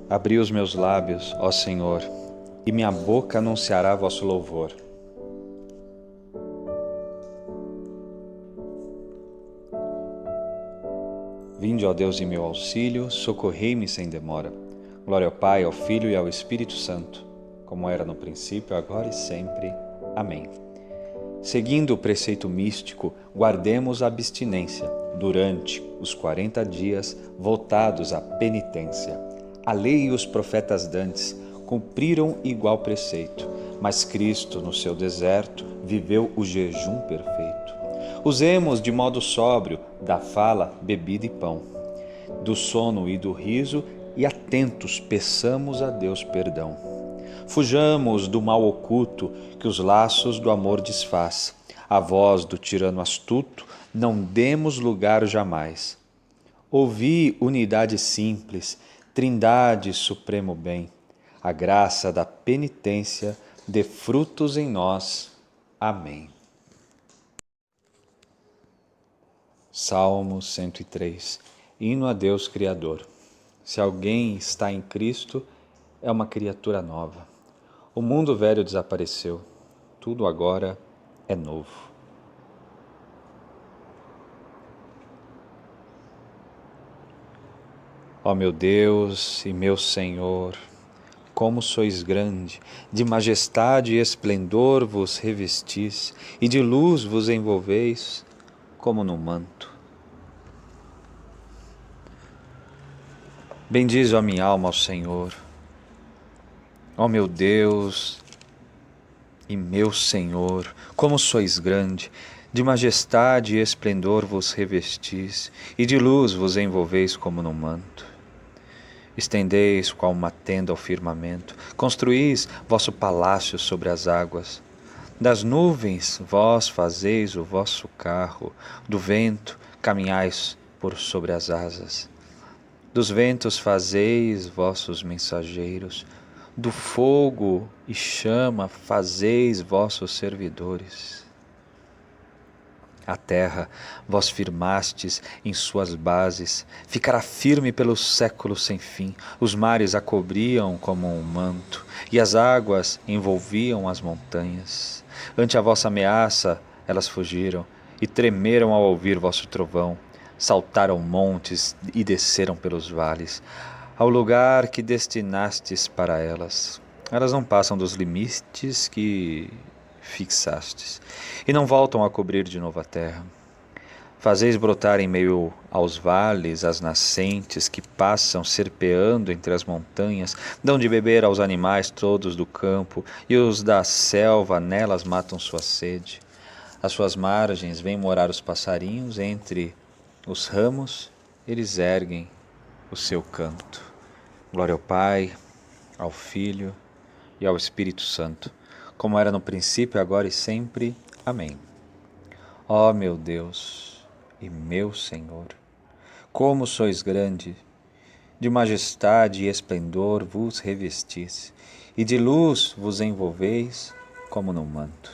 Abri os meus lábios, ó Senhor, e minha boca anunciará vosso louvor. Vinde, ó Deus, em meu auxílio, socorrei-me sem demora. Glória ao Pai, ao Filho e ao Espírito Santo, como era no princípio, agora e sempre. Amém. Seguindo o preceito místico, guardemos a abstinência durante os 40 dias voltados à penitência. A lei e os profetas dantes cumpriram igual preceito, mas Cristo, no seu deserto, viveu o jejum perfeito. Usemos de modo sóbrio da fala, bebida e pão, do sono e do riso, e atentos peçamos a Deus perdão. Fujamos do mal oculto que os laços do amor desfaz. A voz do tirano astuto não demos lugar jamais. Ouvi unidade simples, trindade supremo bem. A graça da penitência dê frutos em nós. Amém. Salmo 103. Hino a Deus Criador. Se alguém está em Cristo, é uma criatura nova. O mundo velho desapareceu, tudo agora é novo. Ó meu Deus e meu Senhor, como sois grande, de majestade e esplendor vos revestis, e de luz vos envolveis, como no manto. Bendize a minha alma ao Senhor. Ó meu Deus e meu Senhor, como sois grande, de majestade e esplendor vos revestis, e de luz vos envolveis como no manto. Estendeis qual uma tenda ao firmamento, construís vosso palácio sobre as águas. Das nuvens vós fazeis o vosso carro, do vento caminhais por sobre as asas. Dos ventos fazeis vossos mensageiros, do fogo e chama fazeis vossos servidores. A terra vós firmastes em suas bases, ficará firme pelos séculos sem fim. Os mares a cobriam como um manto, e as águas envolviam as montanhas. Ante a vossa ameaça elas fugiram, e tremeram ao ouvir vosso trovão. Saltaram montes e desceram pelos vales, ao lugar que destinastes para elas. Elas não passam dos limites que fixastes, e não voltam a cobrir de novo a terra. Fazeis brotar em meio aos vales as nascentes que passam serpeando entre as montanhas, dão de beber aos animais todos do campo, e os da selva nelas matam sua sede. Às suas margens vêm morar os passarinhos, entre os ramos eles erguem o seu canto. Glória ao Pai, ao Filho e ao Espírito Santo, como era no princípio, agora e sempre. Amém. Ó meu Deus e meu Senhor, como sois grande, de majestade e esplendor vos revestis, e de luz vos envolveis como no manto.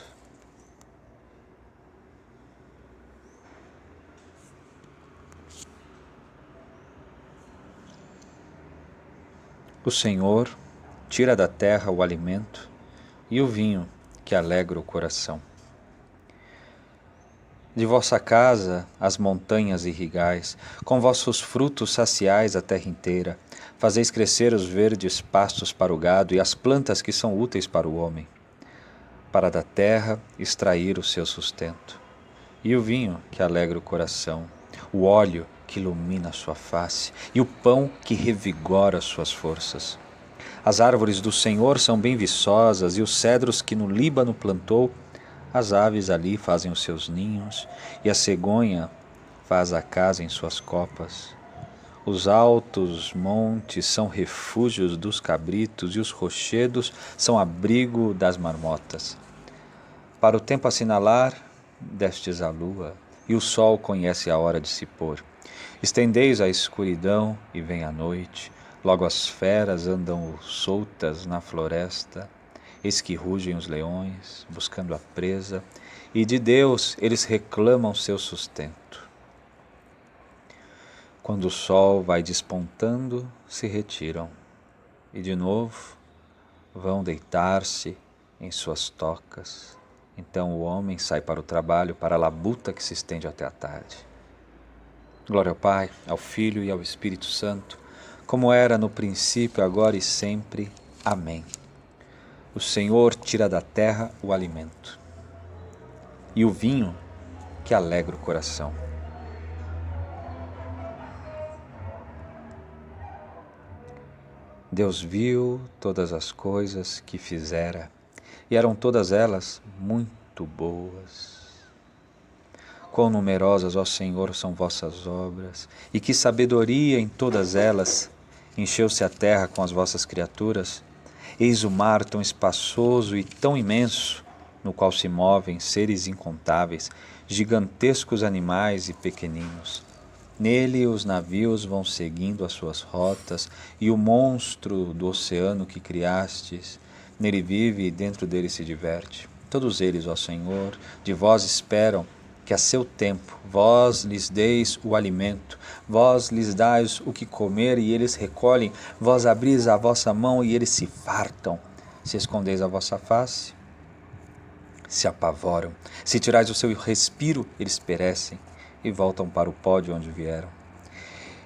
O Senhor tira da terra o alimento e o vinho que alegra o coração. De vossa casa as montanhas irrigais, com vossos frutos saciais a terra inteira, fazeis crescer os verdes pastos para o gado e as plantas que são úteis para o homem, para da terra extrair o seu sustento. E o vinho que alegra o coração, o óleo que ilumina a sua face e o pão que revigora suas forças. As árvores do Senhor são bem viçosas, e os cedros que no Líbano plantou, as aves ali fazem os seus ninhos, e a cegonha faz a casa em suas copas. Os altos montes são refúgios dos cabritos, e os rochedos são abrigo das marmotas. Para o tempo assinalar, destes a lua, e o sol conhece a hora de se pôr. Estendeis a escuridão e vem a noite, logo as feras andam soltas na floresta, eis que rugem os leões, buscando a presa, e de Deus eles reclamam seu sustento. Quando o sol vai despontando, se retiram, e de novo vão deitar-se em suas tocas. Então o homem sai para o trabalho, para a labuta que se estende até a tarde. Glória ao Pai, ao Filho e ao Espírito Santo, como era no princípio, agora e sempre. Amém. O Senhor tira da terra o alimento e o vinho que alegra o coração. Deus viu todas as coisas que fizera, e eram todas elas muito boas. Quão numerosas, ó Senhor, são vossas obras, e que sabedoria em todas elas! Encheu-se a terra com as vossas criaturas. Eis o mar tão espaçoso e tão imenso, no qual se movem seres incontáveis, gigantescos animais e pequeninos. Nele os navios vão seguindo as suas rotas, e o monstro do oceano que criastes, nele vive e dentro dele se diverte. Todos eles, ó Senhor, de vós esperam que a seu tempo vós lhes deis o alimento, vós lhes dais o que comer e eles recolhem, vós abris a vossa mão e eles se fartam. Se escondeis a vossa face, se apavoram. Se tirais o seu respiro, eles perecem e voltam para o pó de onde vieram.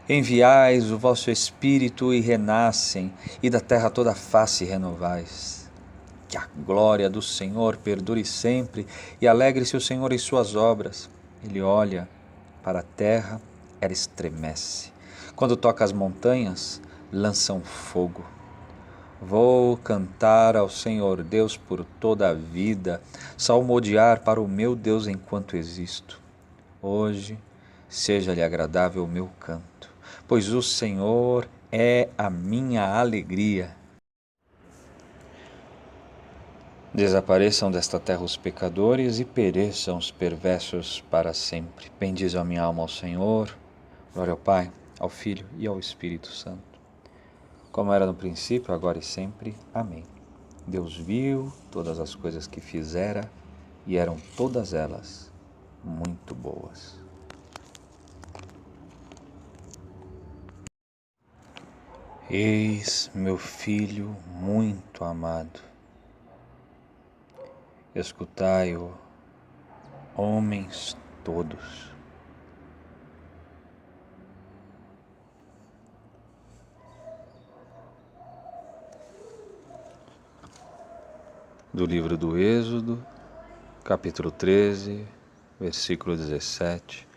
Enviais o vosso Espírito e renascem, e da terra toda a face renovais. Que a glória do Senhor perdure sempre, e alegre-se o Senhor em suas obras. Ele olha para a terra, ela estremece. Quando toca as montanhas, lançam fogo. Vou cantar ao Senhor Deus por toda a vida, salmodiar para o meu Deus enquanto existo. Hoje, seja-lhe agradável o meu canto, pois o Senhor é a minha alegria. Desapareçam desta terra os pecadores e pereçam os perversos para sempre. Bendize a minha alma ao Senhor. Glória ao Pai, ao Filho e ao Espírito Santo, como era no princípio, agora e sempre. Amém. Deus viu todas as coisas que fizera, e eram todas elas muito boas. Eis meu Filho muito amado. Escutai-o, homens todos. Do livro do Êxodo, capítulo 13, versículo 17,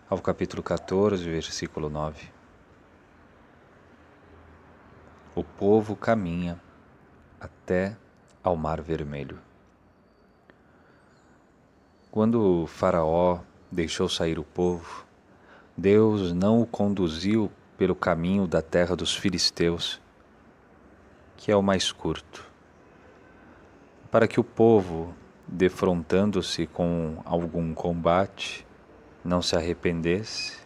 ao capítulo 14, versículo 9. O povo caminha até ao Mar Vermelho. Quando Faraó deixou sair o povo, Deus não o conduziu pelo caminho da terra dos filisteus, que é o mais curto, para que o povo, defrontando-se com algum combate, não se arrependesse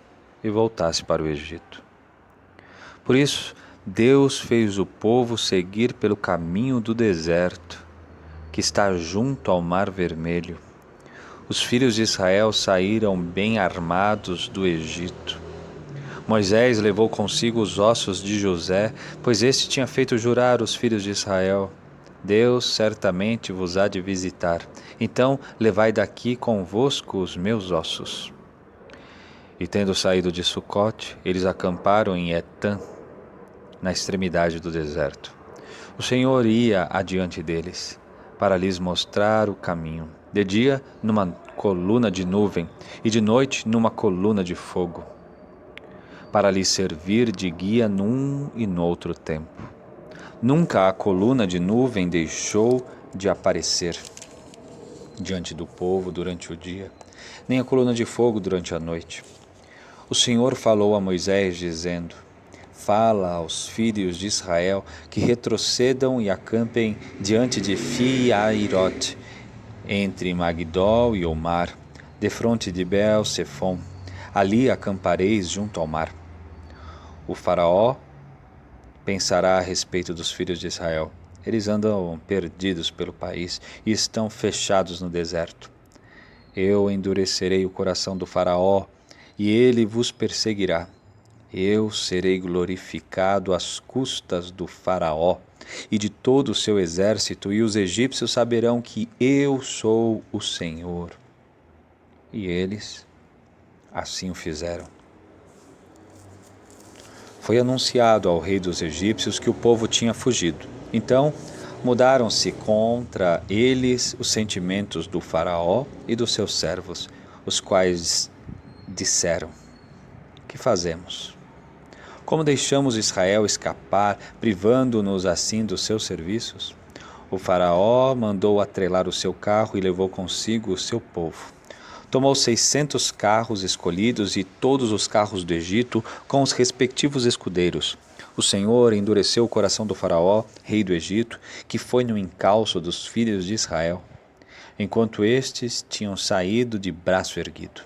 e voltasse para o Egito. Por isso, Deus fez o povo seguir pelo caminho do deserto, que está junto ao Mar Vermelho. Os filhos de Israel saíram bem armados do Egito. Moisés levou consigo os ossos de José, pois este tinha feito jurar os filhos de Israel: Deus certamente vos há de visitar, então levai daqui convosco os meus ossos. E tendo saído de Sucote, eles acamparam em Etã, na extremidade do deserto. O Senhor ia adiante deles, para lhes mostrar o caminho. De dia, numa coluna de nuvem, e de noite, numa coluna de fogo, para lhes servir de guia num e noutro tempo. Nunca a coluna de nuvem deixou de aparecer diante do povo durante o dia, nem a coluna de fogo durante a noite. O Senhor falou a Moisés, dizendo: Fala aos filhos de Israel que retrocedam e acampem diante de Pi-Hahirote, entre Magdol e o mar, defronte de Baal-Sefom. Ali acampareis junto ao mar. O faraó pensará a respeito dos filhos de Israel. Eles andam perdidos pelo país e estão fechados no deserto. Eu endurecerei o coração do faraó e ele vos perseguirá. Eu serei glorificado às custas do Faraó e de todo o seu exército, e os egípcios saberão que eu sou o Senhor. E eles assim o fizeram. Foi anunciado ao rei dos egípcios que o povo tinha fugido. Então, mudaram-se contra eles os sentimentos do Faraó e dos seus servos, os quais disseram: que fazemos? Como deixamos Israel escapar, privando-nos assim dos seus serviços? O Faraó mandou atrelar o seu carro e levou consigo o seu povo. Tomou 600 carros escolhidos e todos os carros do Egito com os respectivos escudeiros. O Senhor endureceu o coração do Faraó, rei do Egito, que foi no encalço dos filhos de Israel, enquanto estes tinham saído de braço erguido.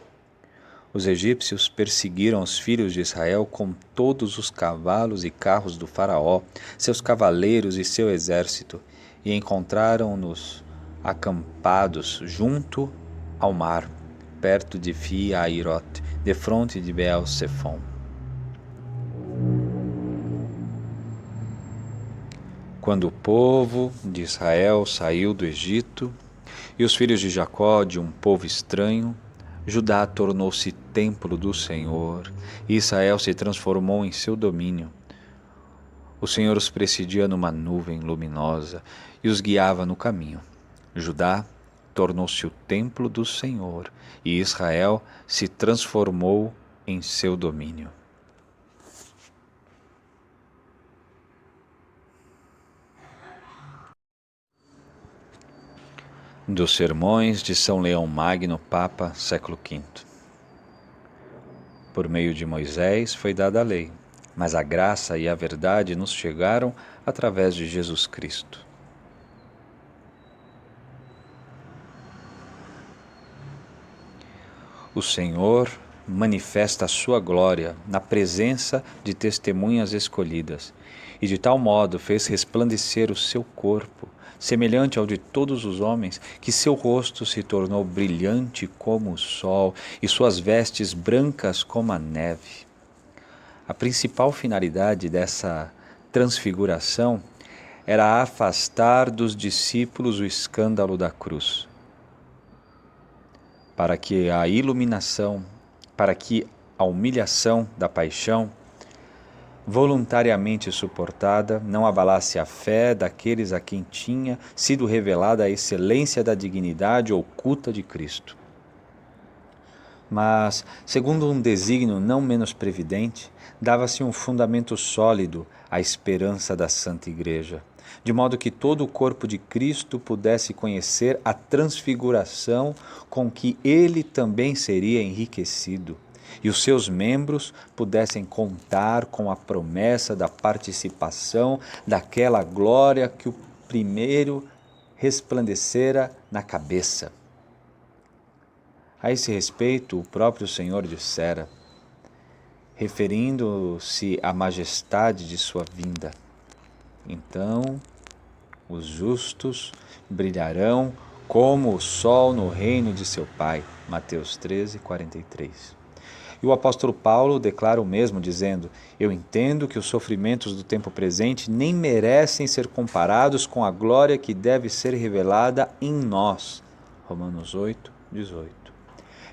Os egípcios perseguiram os filhos de Israel com todos os cavalos e carros do Faraó, seus cavaleiros e seu exército, e encontraram-nos acampados junto ao mar, perto de Fi-Hahirote, defronte de Baal-Zephon. Quando o povo de Israel saiu do Egito, e os filhos de Jacó de um povo estranho, Judá tornou-se templo do Senhor, e Israel se transformou em seu domínio. O Senhor os presidia numa nuvem luminosa e os guiava no caminho. Judá tornou-se o templo do Senhor, e Israel se transformou em seu domínio. Dos Sermões de São Leão Magno, Papa, século V. Por meio de Moisés foi dada a lei, mas a graça e a verdade nos chegaram através de Jesus Cristo. O Senhor manifesta a sua glória na presença de testemunhas escolhidas, e de tal modo fez resplandecer o seu corpo, semelhante ao de todos os homens, que seu rosto se tornou brilhante como o sol e suas vestes brancas como a neve. A principal finalidade dessa transfiguração era afastar dos discípulos o escândalo da cruz, para que a humilhação da paixão, voluntariamente suportada, não abalasse a fé daqueles a quem tinha sido revelada a excelência da dignidade oculta de Cristo. Mas, segundo um desígnio não menos previdente, dava-se um fundamento sólido à esperança da Santa Igreja, de modo que todo o corpo de Cristo pudesse conhecer a transfiguração com que ele também seria enriquecido, e os seus membros pudessem contar com a promessa da participação daquela glória que o primeiro resplandecera na cabeça. A esse respeito, o próprio Senhor dissera, referindo-se à majestade de sua vinda: então os justos brilharão como o sol no reino de seu Pai. Mateus 13, 43. E o apóstolo Paulo declara o mesmo, dizendo: eu entendo que os sofrimentos do tempo presente nem merecem ser comparados com a glória que deve ser revelada em nós. Romanos 8, 18.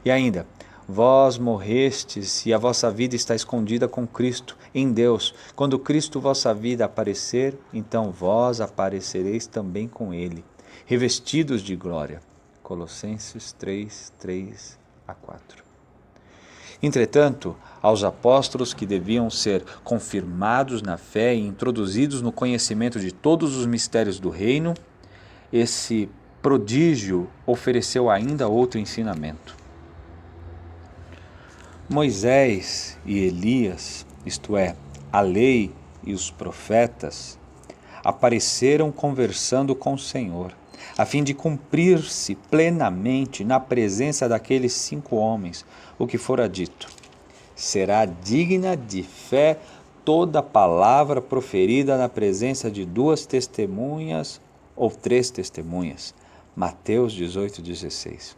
E ainda: vós morrestes e a vossa vida está escondida com Cristo em Deus. Quando Cristo vossa vida aparecer, então vós aparecereis também com Ele, revestidos de glória. Colossenses 3, 3 a 4. Entretanto, aos apóstolos que deviam ser confirmados na fé e introduzidos no conhecimento de todos os mistérios do reino, esse prodígio ofereceu ainda outro ensinamento. Moisés e Elias, isto é, a lei e os profetas, apareceram conversando com o Senhor, a fim de cumprir-se plenamente na presença daqueles 5 homens, o que fora dito: será digna de fé toda palavra proferida na presença de 2 testemunhas ou 3 testemunhas. Mateus 18, 16.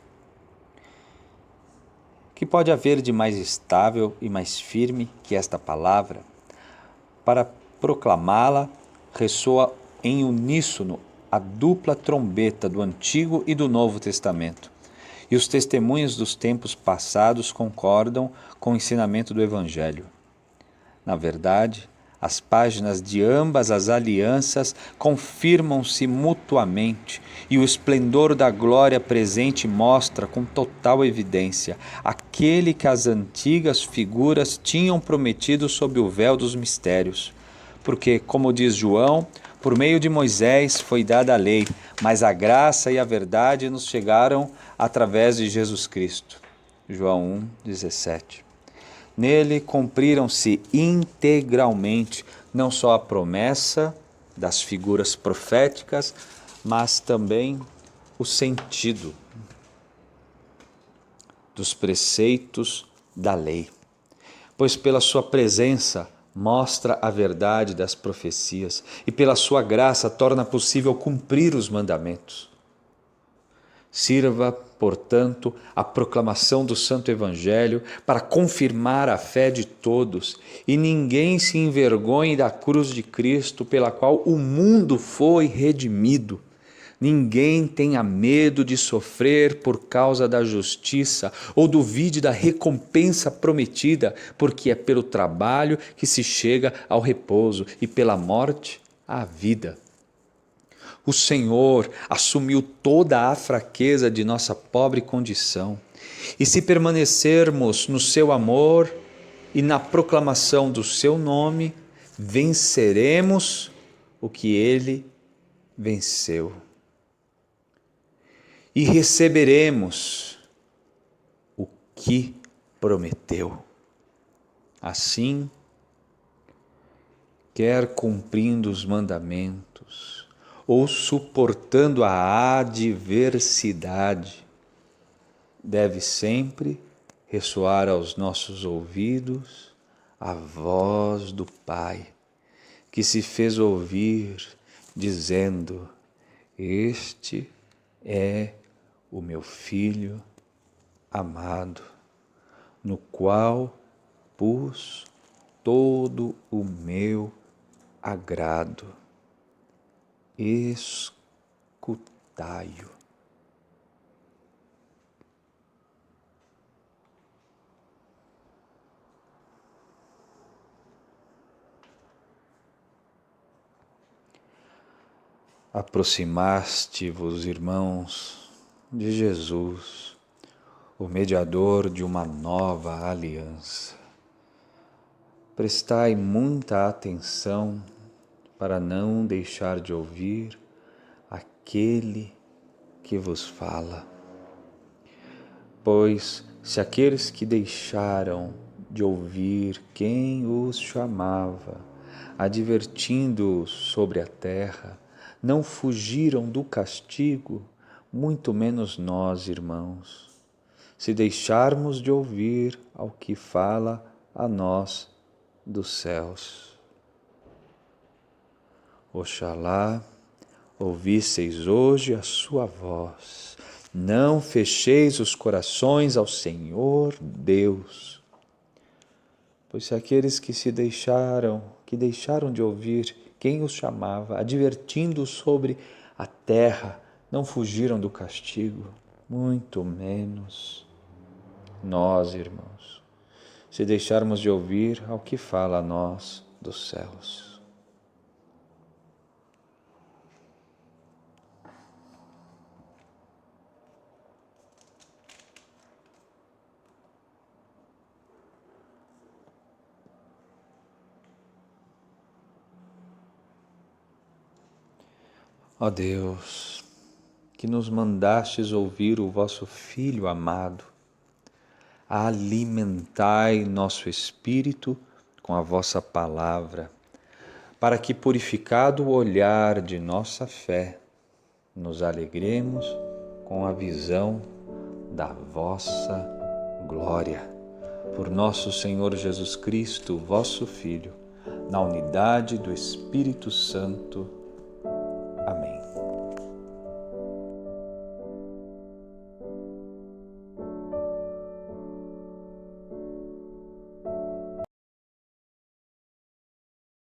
Que pode haver de mais estável e mais firme que esta palavra? Para proclamá-la, ressoa em uníssono a dupla trombeta do Antigo e do Novo Testamento. E os testemunhos dos tempos passados concordam com o ensinamento do Evangelho. Na verdade, as páginas de ambas as alianças confirmam-se mutuamente e o esplendor da glória presente mostra com total evidência aquele que as antigas figuras tinham prometido sob o véu dos mistérios. Porque, como diz João, por meio de Moisés foi dada a lei, mas a graça e a verdade nos chegaram através de Jesus Cristo. João 1:17. Nele cumpriram-se integralmente não só a promessa das figuras proféticas, mas também o sentido dos preceitos da lei. Pois pela sua presença mostra a verdade das profecias e pela sua graça torna possível cumprir os mandamentos. Sirva, portanto, a proclamação do Santo Evangelho para confirmar a fé de todos, e ninguém se envergonhe da cruz de Cristo pela qual o mundo foi redimido. Ninguém tenha medo de sofrer por causa da justiça ou duvide da recompensa prometida, porque é pelo trabalho que se chega ao repouso e pela morte à vida. O Senhor assumiu toda a fraqueza de nossa pobre condição, e se permanecermos no seu amor e na proclamação do seu nome, venceremos o que ele venceu. E receberemos o que prometeu. Assim, quer cumprindo os mandamentos, ou suportando a adversidade, deve sempre ressoar aos nossos ouvidos a voz do Pai, que se fez ouvir, dizendo: Este é o meu Filho amado, no qual pus todo o meu agrado. Escutai-o. Aproximaste-vos, irmãos, de Jesus, o mediador de uma nova aliança. Prestai muita atenção para não deixar de ouvir aquele que vos fala. Pois se aqueles que deixaram de ouvir quem os chamava, advertindo-os sobre a terra, não fugiram do castigo, muito menos nós, irmãos, se deixarmos de ouvir ao que fala a nós dos céus. Oxalá ouvisseis hoje a sua voz. Não fecheis os corações ao Senhor Deus. Pois se aqueles que deixaram de ouvir quem os chamava, advertindo sobre a terra, não fugiram do castigo, muito menos nós, irmãos, se deixarmos de ouvir ao que fala a nós dos céus. Ó Deus, que nos mandastes ouvir o vosso Filho amado, alimentai nosso espírito com a vossa palavra, para que, purificado o olhar de nossa fé, nos alegremos com a visão da vossa glória. Por nosso Senhor Jesus Cristo, vosso Filho, na unidade do Espírito Santo.